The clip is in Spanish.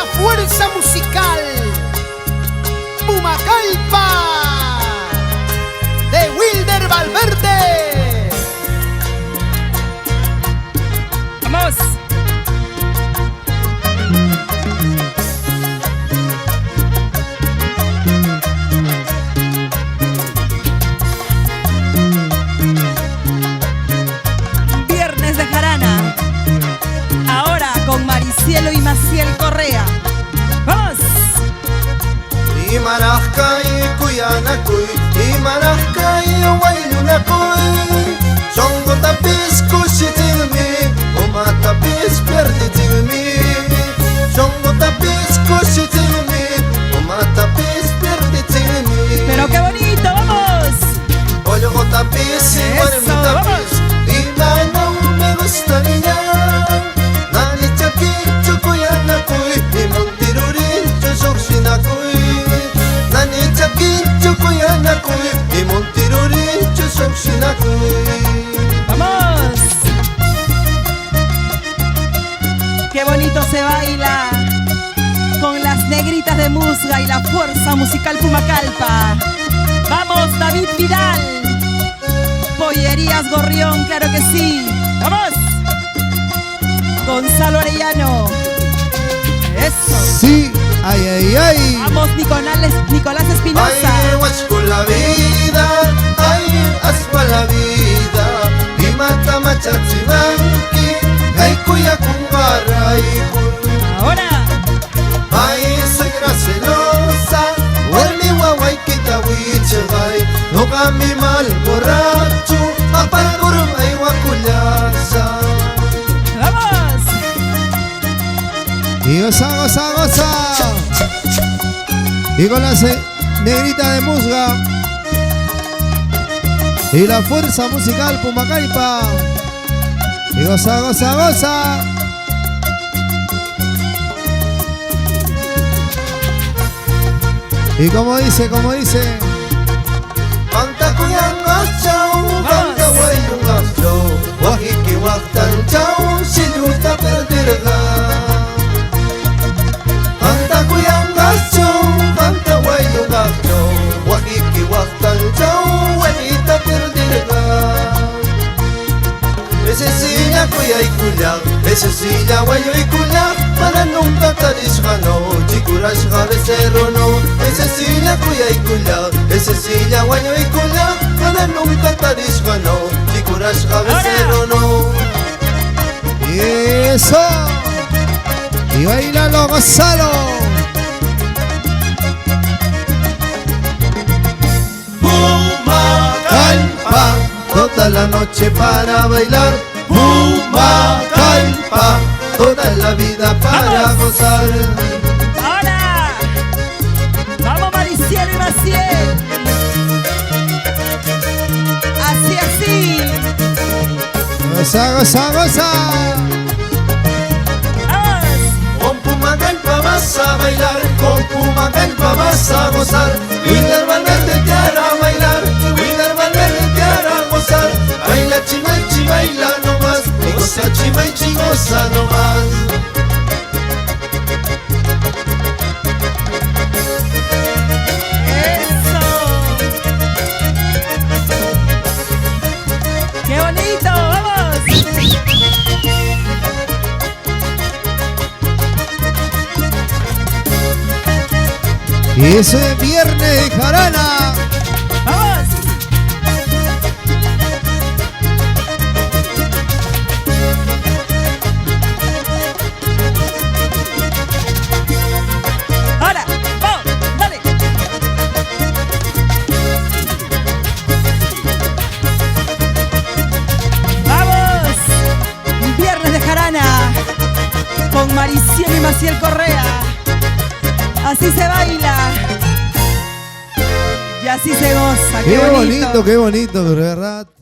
la fuerza musical Pumagalpa de Wilder Valverde. ¡Vamos! Viernes de Jarana. Ahora con Maricielo y Maciel Correa. ¡Vamos! Imanahkay kuyanakuy, imanahkay waylunakuy. Shongotapis kushitilmi, umatapis perditilmi. Shongotapis kushitilmi, umatapis perditilmi. ¡Pero qué bonito! ¡Vamos! Ollogotapis y Eso, warmitapis, imanaw me gustaría. Nani chakichu kuyanakuy, imuntirurin chushokshinakuy. Nani chakichu kuyanakuy, imuntirurin chushokshinakuy. ¡Vamos! ¡Qué bonito se baila! Con las negritas de Musga y la fuerza musical Pumagalpa. ¡Vamos, David Vidal! Pollerías Gorrión, claro que sí. ¡Vamos! Gonzalo Arellano. ¡Eso! Sí, ay, ay, ay. ¡Vamos, Nicolás Espinosa! Ay, huachco la vida, ay, aspa la vida. Y mata machachimanki, ay, cuya kumbara, ¡Ahora! ay, soy gracelosa, huelmi guaway kitawichagay. No kami mal borracho, apalgurum ay wakulasa. ¡Vamos! Y goza, goza, goza. Y con la negrita de Musga y la fuerza musical Pumagalpa. Y goza, goza, goza. Y como dice, Anta kuyang chau, anta wayung chau, wahiki waktan chau, siluta perdirga. Anta kuyang chau, anta wayung chau, wahiki waktan chau, wahita perdirga. Ese silla kuya ikulag, ese silla wayo ikulag, para nunca tarisgano, chikuras cabecero no. Ese silla kuya ikulag, ese silla wayo ikulag, para nunca tarisgano, chikuras cabecero no. y eso. Y bailalo, gozalo. Pumagalpa, toda la noche para bailar. Pumagalpa, toda la vida para ¡Vamos! gozar. ¡Ahora! ¡Vamos, Maricielo y Maciel! Así, así. Goza, goza, goza. ¡Vamos! Con Pumagalpa vas a bailar, con Pumagalpa vas a gozar. Wilder Valverde te hará bailar, Wilder Valverde te hará gozar. Baila chimaichi, baila nomás, y goza chimaichi, goza nomás. ¡Eso! ¡Qué bonito! ¡Vamos! Y eso es viernes de Jarana. ¡Vamos! ¡Ahora! ¡Vamos! ¡Dale! ¡Vamos! Viernes de Jarana con Maricielo y Maciel Correa. Así se baila y así se goza. Qué bonito, de verdad.